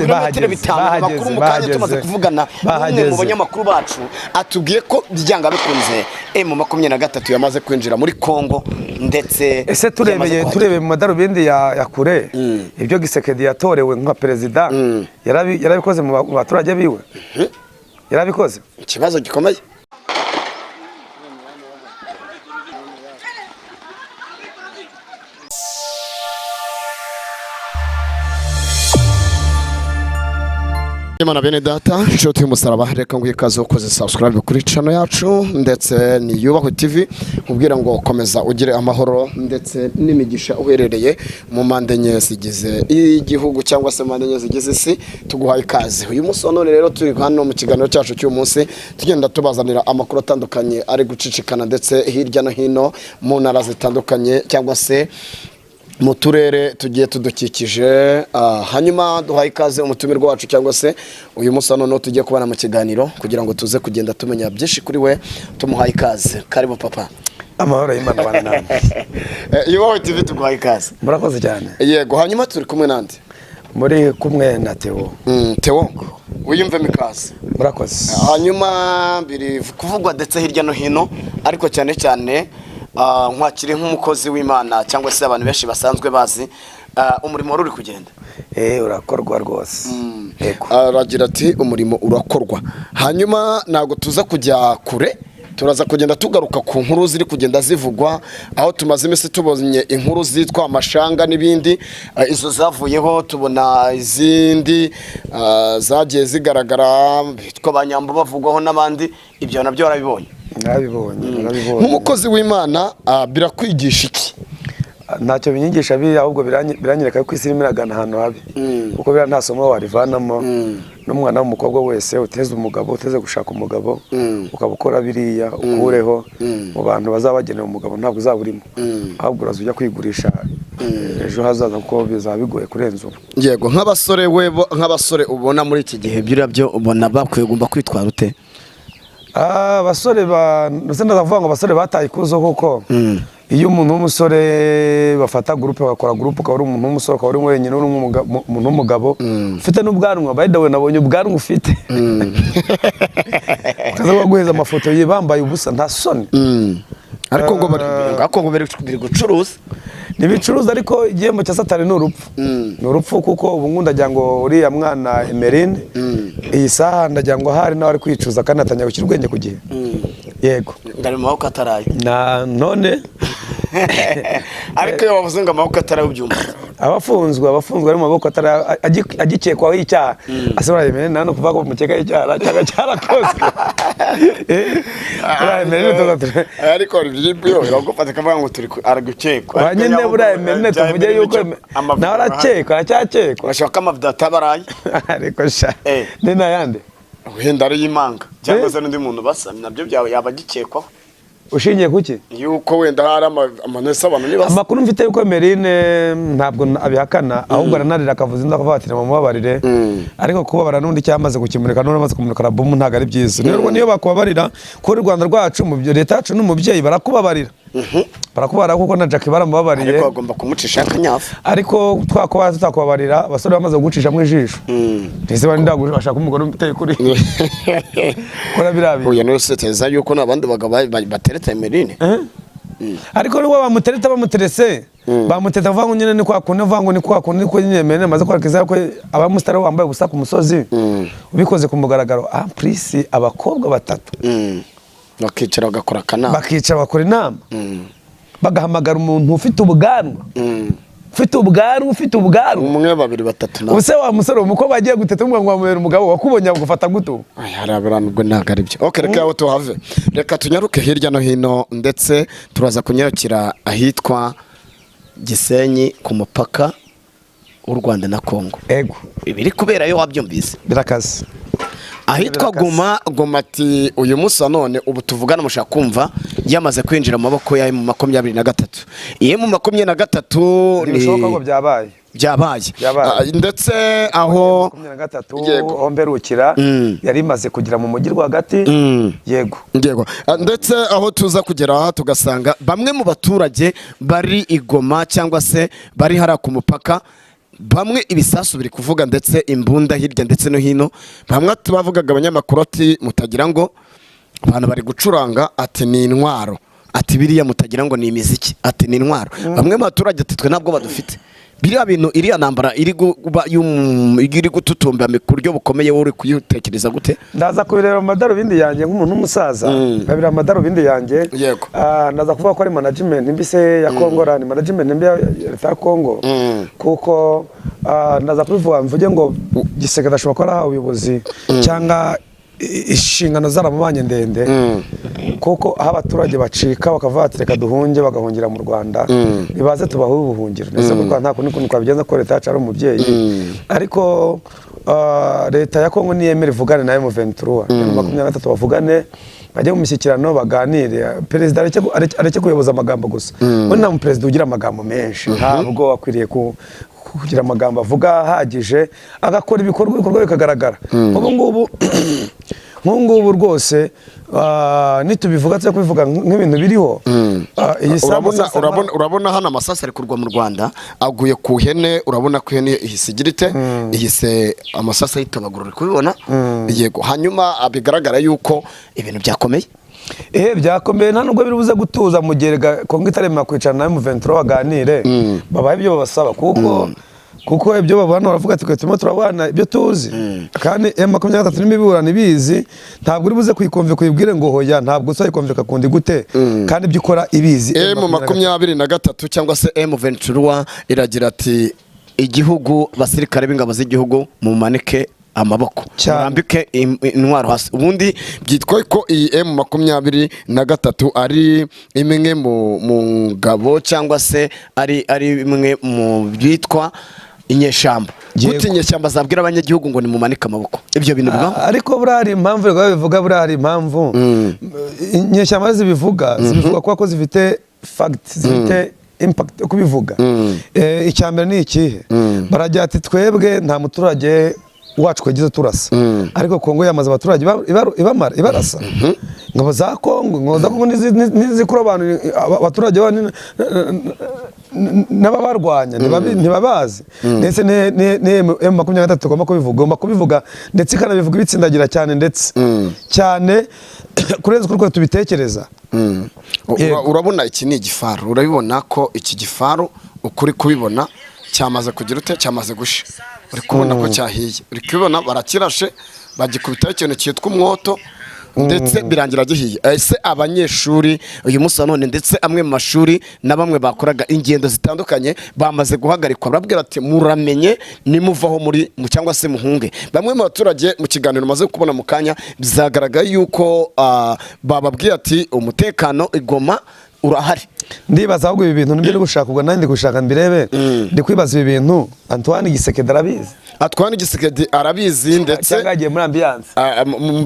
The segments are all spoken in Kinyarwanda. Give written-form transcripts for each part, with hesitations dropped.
bahageze tumaze kuvugana n'umwe mu banyamakuru bacu atubwiye ko byanga bikunze M23 yamaze kwinjira muri Kongo ndetse ese turebeye mu madarubindi ya kure ibyo Gisekedi yatorewe nka perezida yarabikoze mu baturage biwe yarabikoze ikibazo gikomeye Imana bene data nshuti y'umusaraba reka nguye kaze ukoze subscribe kuri channel yacu ndetse ni Yubahwe TV kubwira ngo komeza ugire amahoro ndetse n'imigisha uherereye mu mandenye zigize igihugu cyangwa se mandenye zigize isi tuguhaye ikaze uyu munsi none rero turi hano mu kiganiro cyacu cy'uyu munsi tugenda tubazanira amakuru atandukanye ari gucicikana ndetse hirya no hino mu ntara zitandukanye cyangwa se mu turere tugiye tudukikije hanyuma duhaye ikaze umutumirwa wacu cyangwa se uyu munsi none tugiye kubana mu kiganiro kugira ngo tuze kugenda tumenya byinshi kuri we tumuhaye ikaze karibu papa amahoro y'Imana bana namwe Yubahwe TV tuguhaye ikaze murakoze cyane yego hanyuma turi kumwe nande muri kumwe na Theo wiyumve mikaze murakoze hanyuma biri kuvugwa ndetse hirya no hino ariko cyane cyane nkwakire nk'umukozi w'Imana cyangwa se abantu benshi basanzwe bazi umurimo uri kugenda urakorwa rwose yego aragira ati umurimo urakorwa hanyuma nago tuza kujya kure turaza kugenda tugaruka ku nkuru ziri kugenda zivugwa aho tumaze iminsi tubonye inkuru zitwa amashanga n'ibindi izo zavuyeho tubona izindi zagiye zigaragara bitwa banyambo bavugwaho n'abandi ibyo nabyo warabibonye nk'umukozi w'Imana birakwigisha iki ntacyo binyigisha ahubwo biranyereka ko isi irimo iragana ahantu habi kuko biriya nta somo warivanamo n'umwana w'umukobwa wese uteze umugabo uteze gushaka umugabo ukaba ukora biriya ukureho mu bantu bazaba bagenewe umugabo ntabwo uzaba urimo ahubwo uraza ujya kwigurisha ejo hazaza kuko bizaba bigoye kurenza ubu yego nk'abasore ubona muri iki gihe byo ubona bakwigomba kwitwara ute abasore ndavuga ngo abasore bataye ikuzo kuko iyo umuntu w'umusore bafata groupe bakora groupe ukaba ari umuntu w'umusore ukaba ari wenyine uri umuntu w'umugabo ufite n'ubwanwa baydawe nabonye ubwanwa ufite kaza baguheza amafoto yibambaye ubusa nta soni ariko ngo bari gucuruza nibicuruza ariko igihembo cya Satani ni urupfu kuko ubu ndagira ngo uriya mwana Emerine iyi saha ndagira ngo hari nawe ari kwicuza kandi atanya gukira ubwenge ku gihe yego ngari mu maboko ataraye none ariko iyo bavuze ngo amaboko ataraye ubyumva abafunzwe ari mu maboko ataraye agikekwaho icyaha asubira Emerine nano kuvuga ko mukeka icyaha cyarakozwe ariko byo iragufata kavuga ngo turi aragukekwa wanyine buriya Emerine tuvuge yuko nawe aracyakekwa bashaka amavuta atabaraye ariko sha ni nayande wenda ari yimanga cyangwa se n'undi muntu basa nabyo byawe yabagikekwaho ushingiye kuki yuko wenda hari amanese abantu ni basa amakuru mfite yuko Emerine ntabwo abihakana ahubwo aranarira akavuza inda akavuga ati mubabarire ariko kubabara n'undi cyamaze gukimurika none amaze kumurika album ntago ari byiza niyo bakubabarira ko Rwanda rwacu mu byo leta yacu n'umubyeyi barakubabarira barakubara kuko na Jackie baramubabariye ariko agomba kumucisha akanyafu ariko twakuba tutakubabarira abasore bamaze gucisha mu ijisho ntise bari ndaguje bashaka umugore uteye kuri kora birabi uyu no seteza yuko nabandi bagabo batereta Emerine ariko niwe bamuterese bamuteta vangu nyine ni kwa kuntu vangu ni kwa kuntu ko nyine Emerine maze kwakiza ko abamustara wambaye gusa ku musozi ubikoze ku mugaragaro please abakobwa batatu bakicara bagakora akanama bakicara bakora inama bagahamagara umuntu ufite ubwanwa ufite ubwanwa umwe babiri batatu na use wa musore umukobwa agiye guteta ngo amubera umugabo wakubonye gufata guto hari abantu ubwo ntago ari byo reka aho tuhave reka tunyaruke hirya no hino ndetse turaza kunyarukira ahitwa Gisenyi ku mupaka w'u Rwanda na Kongo ego ibiri kubera yo wabyumvise birakaze ahitwa Goma ati uyu munsi none ubu tuvugana mushaka kumva yamaze kwinjira mu maboko ya mu 23 iye mu 23 bishoboka ko byabaye ndetse aho 23 omberukira yari imaze kugira mu mujyi rwagati yego ndetse aho tuza kugera tugasanga bamwe mu baturage bari igoma cyangwa se bari hara ku mupaka bamwe ibisasu biri kuvuga ndetse imbunda hirya ndetse no hino, bamwe tubavugaga abanyamakuru ati mutagira ngo abantu bari gucuranga, ati ni intwaro, ati biriya mutagira ngo ni imiziki, ati ni intwaro. Bamwe mu baturage ati twe ntabwo badufite biriya bintu, iriya ntambara iri gututumba ku buryo bukomeye, wowe uri kuyitekereza gute? Ndaza kubireba mu madarubindi yanjye nk'umuntu w'umusaza, nkabira amadarubindi yanjye. Yego. Ndaza kuvuga ko ari management mbise ya Kongo, ni management mbi ya leta ya Kongo, kuko ndaza kubivuga mvuge ngo Gisekedi ashobora kuba arahawe ubuyobozi cyangwa inshingano zaramubanye ndende, kuko aho abaturage bacika bakavuga ati reka duhunge, bagahungira mu Rwanda, nibaze tubahe ubuhungiro. Nese kuko nta kundi kuntu twabigenza ko leta yacu ari umubyeyi, ariko leta ya Kongo niyemera ivugane na M23 M23 bavugane, bajye mu mishyikirano baganire. Perezida areke kuyoboza amagambo gusa, we nta muperezida ugira amagambo menshi, ntabwo akwiriye kugira amagambo avuga ahagije, agakora ibikorwa bikagaragara. Nk'ubu rwose nitubivuga tujya kubivuga nk'ibintu biriho. Urabona hano amasasi ari kurwa mu Rwanda, aguye ku hene, urabona ko ihene ihise igira ite, ihise amasasi ayitonagura, uri kubibona? Yego. Hanyuma bigaragara yuko ibintu byakomeye. Byakomeye, nta nubwo biri buze gutuza mu gihe Kongo itarema kwicarana na M23 baganire, babaye ibyo babasaba, kuko ibyo babana baravuga ati turimo turabana ibyo tuzi, kandi M23 n'imiburana ibizi, ntabwo uri buze kuyikomve kuyibwire ngo hoya, ntabwo usayikomveka kundi gute, kandi ibyo ukora ibizi. M23 cyangwa se M23 iragira ati igihugu, basirikare b'ingabo z'igihugu mu manike amaboko, murambike intwaro hasi. Ubundi byitwa ko iyi M23 ari imwe mu ngabo cyangwa se ari imwe mu byitwa inyeshyamba. Gute inyeshyamba zabwira abanyagihugu ngo ni mu manike amaboko? Ibyo bintu bibaho. Ariko burari impamvu bivuga, burari impamvu inyeshyamba zibivuga ko zifite fact, zifite impact yo kubivuga. Icyambere ni ikihe? Baragira ati twebwe nta muturage wacu kwegize turasa, ariko Kongo yamaze abaturage ibarasa. Ngabo za Kongo nizikura abantu, abaturage n'ababarwanya ntibabazi. Ndetse M23 ugomba kubivuga, ndetse ikanabivuga ibitsindagira cyane, ndetse cyane kurenza uko tubitekereza. Urabona iki ni igifaru, urabibona ko iki gifaru ukuri kubibona cyamaze kugira ute, cyamaze gusha, uri kubona ko cyahiye, uri kubibona barakirashe, bagikubitaho ikintu cyitwa umwoto, ndetse birangira gihiye. Ese abanyeshuri uyu munsi none, ndetse amwe mu mashuri na bamwe bakoraga ingendo zitandukanye bamaze guhagarikwa, barabwira ati muramenye nimuvaho mu cyangwa se muhunge. Bamwe mu baturage mu kiganiro maze kubona mu kanya bizagaragara yuko bababwiye ati umutekano igoma urahari. Ndibaza ahubwo ibi bintu nibyo gushaka, ubwo nandi gushaka mbirebe, ndi kwibaza ibi bintu Antoine Gisekedi arabizi. Antoine Gisekedi arabizi, ndetse cyangagiye muri ambiance.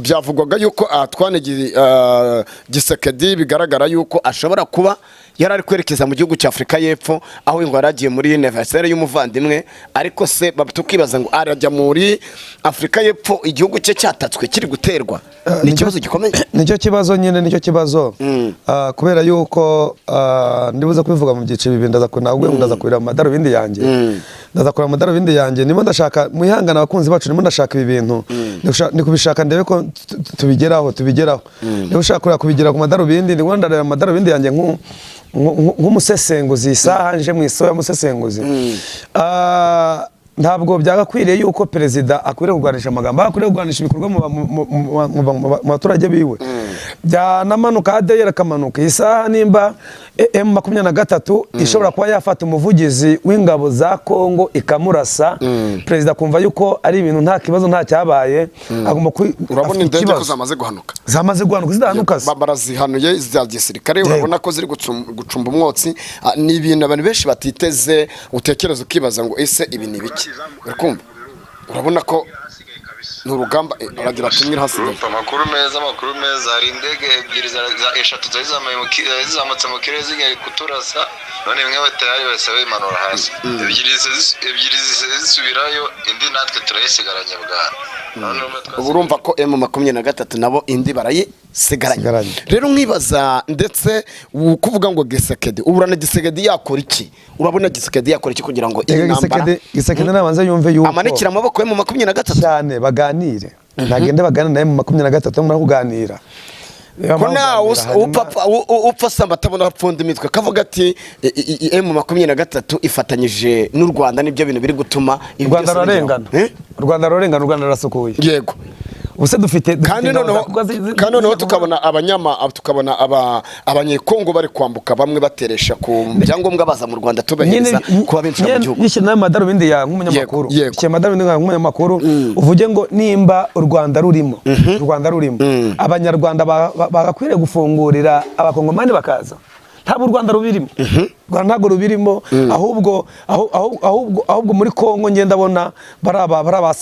Byavugwaga yuko Antoine Gisekedi bigaragara yuko ashobora kuba yari ari kwerekeza mu gihugu cya Afurika y'Epfo, aho ngo yaragiye muri anniversaire y'umuvandimwe, ariko se tukibaza ngo arajya muri Afurika y'Epfo igihugu cye cyatatswe kiri guterwa. Ni ikibazo gikomeye. Nicyo kibazo nyine, nicyo kibazo. Kubera yuko ndibuza kubivuga mu byiciro bibiri, ndaza kurira amadarubindi yanjye, nimo ndashaka mwihangana abakunzi bacu, nimo ndashaka ibi bintu, ni kubishaka ndebe ko tubigeraho. Niba ushaka kubigira ku madarubindi, ndi ndareba amadarubindi yanjye nk'umusesenguzi, isaha nje mu isoya musesenguzi. Ntabwo byagakwiriye yuko perezida akwiriye kuganisha amagambo, akwiriye kuganisha ibikorwa mu baturage biwe. Byanamanuka adeyera kamanuka isaha, nimba M23 ishobora kuba yafata umuvugizi w'ingabo za Kongo ikamurasa, perezida kumva yuko ari ibintu nta kibazo nta cyabaye, agomba urabona indege ko zamaze guhanuka zidahanuka, barazihanuye za gisirikare, urabona ko ziri gucumba umwotsi. Ni ibintu abantu benshi batiteze, utekereza ukibaza ngo ese ibi ni biki? Urabona ko ni urugamba, aragira ati mwiri hasigaye. Amakuru meza, hari indege ebyiri eshatu zizamutse mu kirere zigiye kuturasa, none bimwe batayari bose bimanura hasi. Ebyiri zisubirayo, indi natwe turayisigaranye bwana. ubu urumva ko M23 nabo indi barayisigaranye. Rero nkibaza ndetse kuvuga ngo Gisekedi uburana Gisekedi yakora iki? Urabona Gisekedi yakora iki kugira ngo iyi ntambara Gisekedi nabanza yumve yuko amanikira amaboko M23 cyane baganire ntagende bagana na M23 muri kuganira ko nawe upfa samba atabona apfunda imitwe kavuga ati M23 ifatanyije n'u Rwanda nibyo bintu biri gutuma u Rwanda rurengana rurasukuye. Yego ubuse dufite kandi noneho tukabona abanyekongo bari kwambuka bamwe bateresha ku byangombwa baza mu Rwanda tubahereza kuba binjira mu gihugu. Nishe n'amadarubindi ya nk'umunyamakuru nk'umunyamakuru uvuge ngo nimba u Rwanda rurimo abanyarwanda bagakwiriye gufungurira abakongomani bakaza ntabwo u Rwanda rubirimo ntabwo rubirimo ahubwo muri Kongo ngenda abona baraba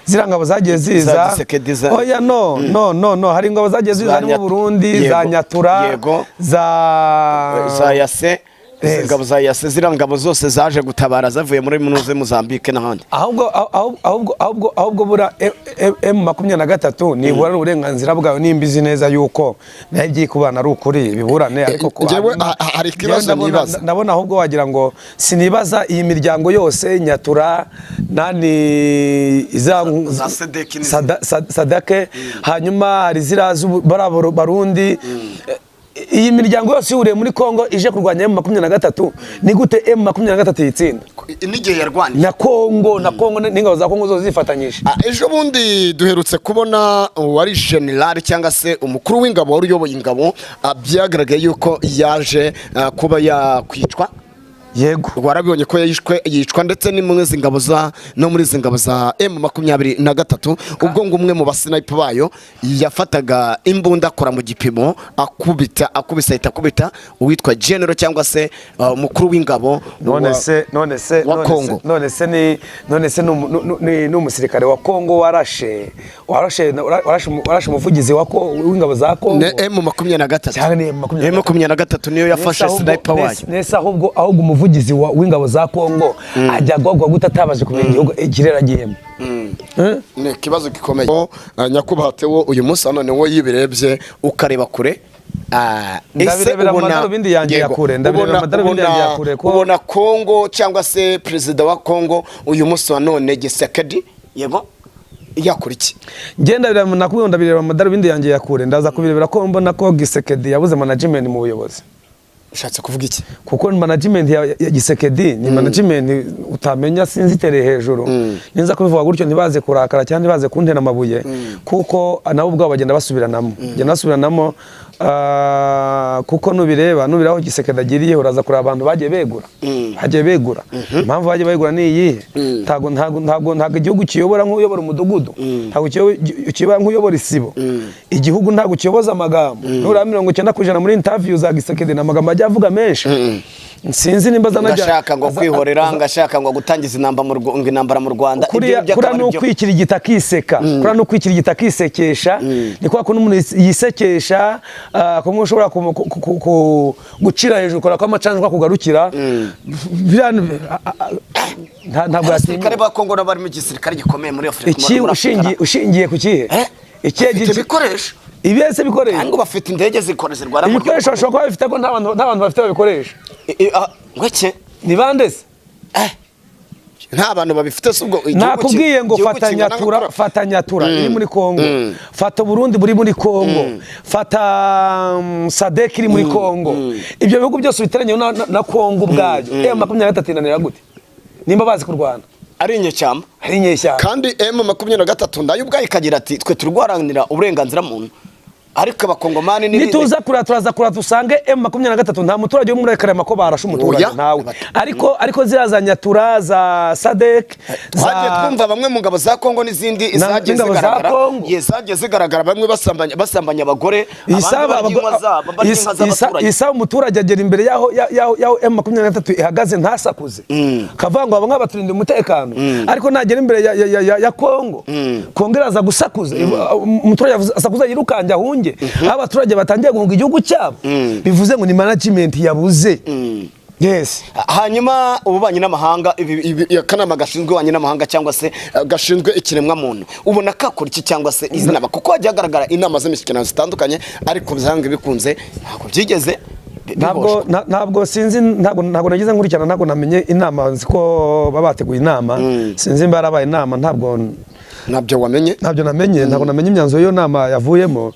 zirangabo zagiye ziza oya no hari ingabo zagiye ziza mu Burundi za Nyatura za Yase ingabo za Yase zirangabo zose zaje gutabara zavuye muri Mozambique n'ahandi ahubwo bura M23 ni bura uburenganzira bwawe nimbizi neza yuko nagiye kubana ari ukuri biburane ariko jewe hari ikibazo nibaza ndabona ahubwo wagira ngo sinibaza iyi miryango yose Nyatura nani za Sadake hanyuma hari ziraza Barundi iyi miryango yose uriye muri Kongo ije kurwanya M23 ni gute M23 yitsinda n'igihe yarwanye na Kongo n'ingabo za Kongo zo zifatanyije. Ejo bundi duherutse kubona wari general cyangwa se umukuru w'ingabo wari uyoboye ingabo byagaragaye yuko yaje kuba yakwicwa. Yego warabibonye ko yishwa ndetse n'imwe z'ingabo za no muri z'ingabo za M23 ubwo ngumwe mu basniper bayo yafataga imbunda akora mu gipimo akubita uwitwa general cyangwa se umukuru w'ingabo none se ni umusirikare wa Kongo warashe umuvugizi w'ingabo za Kongo M23 niyo yafashe sniper wayo nese ahubwo umuvugizi w'ingabo za Kongo ajya gogwa gutatabaje kumenya igihugu ikirera gihema ne kibazo gikomeye nyakubatewo uyu munsi none wo yibirebye ukareba kure ndabireba amadarubindi yanjye yakure ubona Kongo cyangwa se president wa Kongo uyu munsi none Gisekedi yego yakora iki ngenda ndabireba amadarubindi yanjye yakure ndaza kubirebera ko mbona ko Gisekedi yabuze management mu buyobozi. Ushatse kuvuga iki? Kuko management ya Gisekedi ni management utamenya sinzitere hejuru ninza kubivuga gutyo ntibaze kurakara cyane ntibaze kuntera amabuye kuko nabo ubwo bagenda basubiranamo kuko nubiraho Gisekedi agiriye uraza kuri abantu bagiye begura impamvu bagiye begura ni iyi ntago igihugu kiyobora nk'uyobora umudugudu ntago kiyobora nk'uyobora isibo igihugu ntago kiyoboza amagambo nura 90% muri interview za Gisekedi na magambo ajya avuga menshi sinzi nimba ngashaka ngo kwihorera ngashaka ngo gutangiza intambara mu Rwanda kuri no kwikirigita kisekesha ni kwa ko umuntu yisekesha ko mushobora gucira hejuru kora ko amacanjwa kugarukira ntabwo abasirikare ba Kongo n'abari mu gisirikare gikomeye muri Afrika ushingiye ku kihe bikoresho ibese bikoresho ngo bafite indege zikoresha rwara mu bikoresho bashobora kuba bifite ko nta bantu bafite babikoresha ngweke ni bandese nta bantu babifite subwo nakubwiye ngo fatanya iri muri Kongo fata Burundi buri muri Kongo fata Sadek iri muri Kongo ibyo bihugu byose biteranye na Kongo ubwayo M23 inanira gute nimba bazi kurwana ari inyeshyamba kandi M23 ndayo ubwayo ikagira ati twe turwaranira uburenganzira muntu ariko abakongomani nituza turaza dusange M23 nta muturage wo muri Karema ko barashe umuturage nawe ariko zirazanya turaza Sadek twaje twumva bamwe mu ngabo za Kongo n'izindi zagiye zigaragara bamwe basambanya abagore isa umuturage agera imbere yaho M23 ihagaze ntasakuze kavangwa bamwe baturinde umutekano ariko nagera imbere ya Kongo kongeraza gusakuza umuturage asakuza yirukanja abaturage batangiye guhunga igihugu cyabo bivuze ngo ni management yabuze yes. hanyuma ububanyi n'amahanga akanama gashinzwe ububanyi n'amahanga cyangwa se gashinzwe ikiremwa muntu ubona kakora iki cyangwa se izi nama kuko hajya hagaragara inama z'imishyikirano zitandukanye ariko byanga bikunze ntabwo byigeze ntabwo sinzi ntabwo nagize nkurikirana ntabwo namenye inama nzi ko baba bateguye inama sinzi imba yarabaye inama ntabyo wamenye ntabyo namenye ntabwo namenye imyanzuro y'iyo nama yavuyemo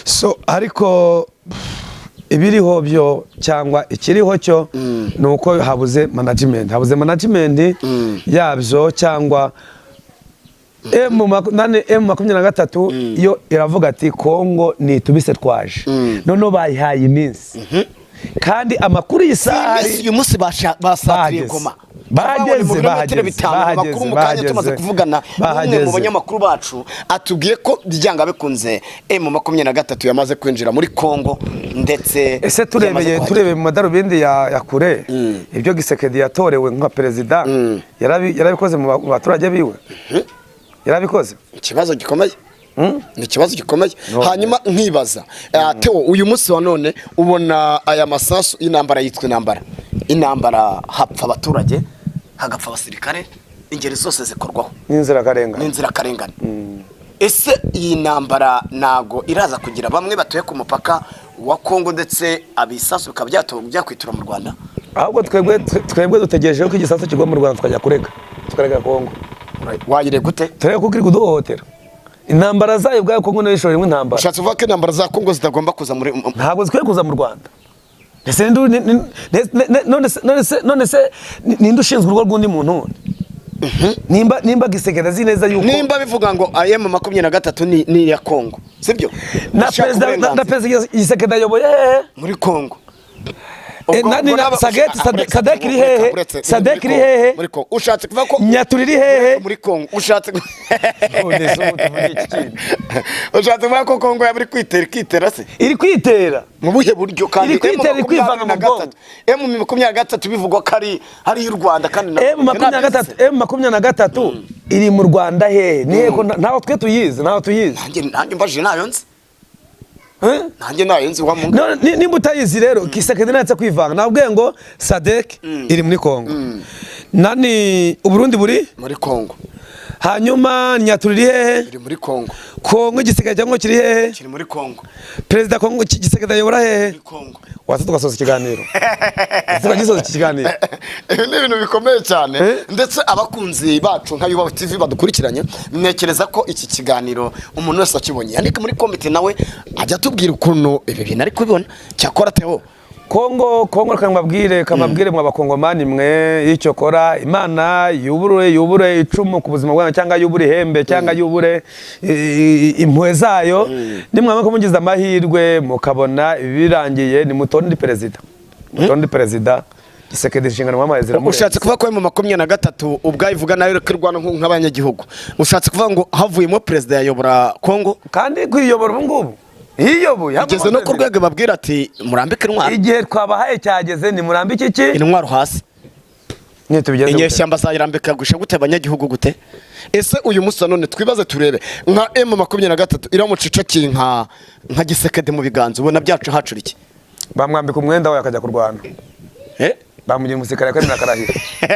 so ariko ibiriho byo cyangwa ikiriho cyo ni uko habuze management yabyo cyangwa M23 yo iravuga ati Kongo ni tubise twaje none bayihaye iminsi kandi amakuru y'isari uyu munsi basatiriye Goma bahageze tumaze kuvugana n'umwe mu banyamakuru bacu atubwiye ko byanga bikunze M23 yamaze kwinjira muri Kongo ndetse ese turebeye mu madarubindi ya kure ibyo Gisekedi yatorewe nka perezida yarabikoze mu baturage biwe yarabikoze ikibazo gikomeye ni ikibazo gikomeye hanyuma nkibaza Theo uyu munsi wa none ubona aya masasu y'intambara yitwa intambara hapfa abaturage hagapfa abasirikare ingeri zose zikorwaho n'inzirakarengane ese iyi ntambara nago iraza kugira bamwe batuye ku mupaka wa Kongo ndetse abisasu bikaba byakwitura mu Rwanda ahubwo twebwe dutegereje ko igisasu kigwa mu Rwanda tukajya tukarega Kongo wayire gute turebe ko kiri kuduhohotera intambara zayo bwa Kongo nayo ishoremo intambara ushatse uvuga ko intambara za Kongo zitagomba kuza muri ntabwo zikwiye kuza mu Rwanda none se ninde ushinzwe urugo rw'undi muntu nimba Gisekedi azi neza yuko nimba bivuga ngo M23 ni ya Kongo sibyo na perezida Gisekedi ayoboye muri Kongo Sadek iri hehe Sadek iri hehe muri Kongo ushatse kuvuga ko Nyatura iri hehe muri Kongo ushatse kuvuga ko Kongo yaburi kwitera se iri kwitera mu buhe buryo kandi iri kwitera kwivanga mu bwongo M23 bivugwa ko ari y'u Rwanda kandi M23 iri mu Rwanda hehe nihe ko ntaho twe tuyizi nanjye mbaje nayo nzi nanjye nayo nzi wa mungu nimba utayizi rero Gisekedi natse kwivanga nabwiye ngo Sadek iri muri Kongo nani uburundi buri muri Kongo hanyuma Nyatura iri hehe iri muri Kongo Gisekedi cyangwa kiri hehe kiri muri Kongo perezida Kongo Gisekedi ayobora hehe muri Kongo wase tugasoza ikiganiro tugagisoza ikiganiro ni ibintu bikomeye cyane ndetse abakunzi bacu nka Yubaho TV badukurikiranye nekereza ko iki kiganiro umuntu wese akibonye yandika muri comment nawe ajya tubwira ukuntu ibi bintu ari kubibona cyakora Theo Kongo kamabwire mu abakongomani mwe icyo kora Imana yubure icumu ku buzima bwanyu cyangwa yubure ihembe cyangwa yubure impuhwe zayo nimwamwe ko mugize amahirwe mukabona ibirangiye ni mutonde perezida Gisekedi inshingano mwamazira ushatse kuvuga ko mu 23 ubwayivuga nayo rekirwana nk'abanyagihugu ushatse kuvuga ngo havuyemo perezida yayobora Kongo kandi kwiyobora ngubu igeze no ku rwego babwira ati murambike intwaro igihe twabahaye cyageze ni murambike iki intwaro hasi inyeshyamba zayirambika gusha gute abanyagihugu gute ese uyu munsi none twibaze turebe nka M23 iramucicakiye nka Gisekedi mu biganza ubona byacu hacura iki bamwambika umwenda we akajya kurwana bamugira umusirikare kandi nakarahira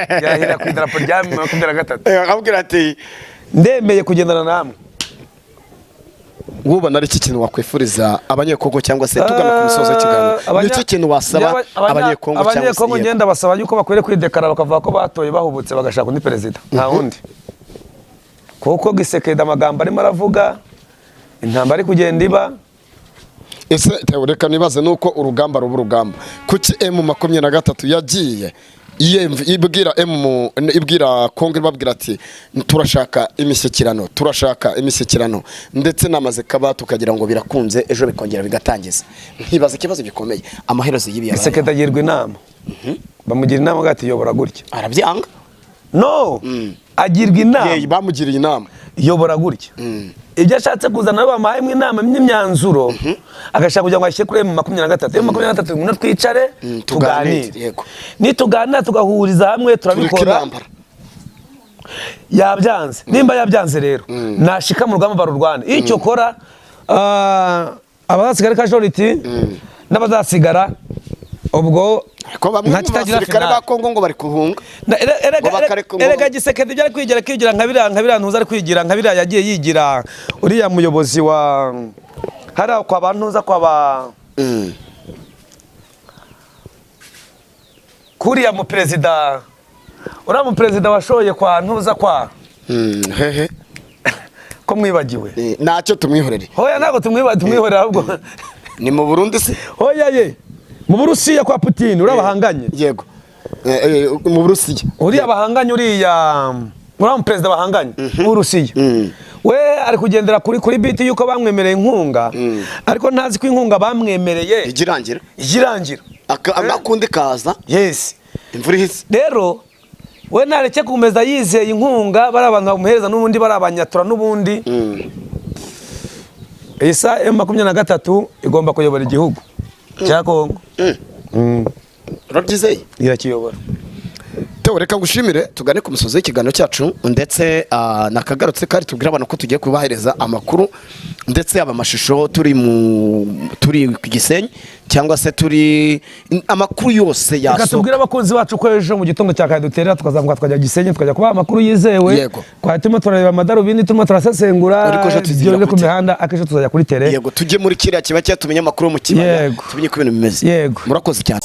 yarahira ku idarapo rya M23 akabwira ati ndemeye kugendana namwe ubona ari iki kintu wakwifuriza abanyekongo cyangwa se tugana ku misozo y'ikiganiro nicyo kintu wasaba abanyekongo cyangwa se ngenda basaba yuko bakwiriye kwidekara bakavuga ko batoye bahubutse bagashaka undi perezida nta wundi kuko Gisekedi amagambo arimo aravuga intambara ari kugenda iba ese reka nibaze nuko urugamba ruba urugamba kuki M23 yagiye ibwira Kongo ibabwira ati turashaka imishyikirano ndetse namaze kaba tukagira ngo birakunze ejo bikongera bigatangiza nkibaza ikibazo gikomeye amaherezo y'ibi yabaye Gisekedi agirwa inama bamugira inama gati yobora gutya arabyanga agirwa inama bamugiriye inama yobora gutya ibyo ashatse kuzana bamahemwe inama n'imyanzuro agashaka kugira ngo ashyire kuri M23 ngo twicare tuganire nituganira tugahuriza hamwe turabikora yabyanze nimba yabyanze rero nashika mu rugamba barurwane icyo kora abazasigara casualty n'abazasigara ubwo ko bamwe mu basirikare ba Kongo ngo bari kuhunga erega Gisekedi byari kwigira nka biriya ntuza ari kwigira nka biriya yagiye yigira uriya muyobozi wa hariya kwa bantuza kwa ba kuriya mu perezida uriya mu perezida washoye kwa ntuza kwa hehe ko mwibagiwe ntacyo tumwihorere hoya ntabwo tumwihorera ahubwo ni mu Burundi se hoya ye mu Burusiya kwa Putin urabahanganye yego mu Burusiya uriya bahanganye uriya mu perezida bahanganye mu Burusiya we ari kugendera kuri biti yuko bamwemereye inkunga ariko ntazi ko inkunga bamwemereye igirangira amakundi kaza yes imvura ihise rero we nareke kumeza yizeye inkunga bari abantu bamuhereza n'ubundi bari abanyatura n'ubundi isa M23 igomba kuyobora igihugu cya Kongo urabyizeye irakiyobora Theo reka ngushimire tugane ku musozi w'ikiganiro cyacu ndetse nakagarutse kari tubwira abantu ko tugiye kubahereza amakuru ndetse aba mashusho turi ku Gisenyi cyangwa se turi amakuru yose yasohoka gatubwira abakunzi bacu ko ejo mu gitondo cya kadutera tukazamuka twajya Gisenyi tukajya kuba amakuru yizewe kwa timo turareba amadarubindi tuma turasesengura ibyo ku mihanda akeje tuzajya kuri tele yego tujye muri kiriya kiba cyatumenye amakuru mu kibaya tumenye ko ibintu bimeze yego murakoze cyane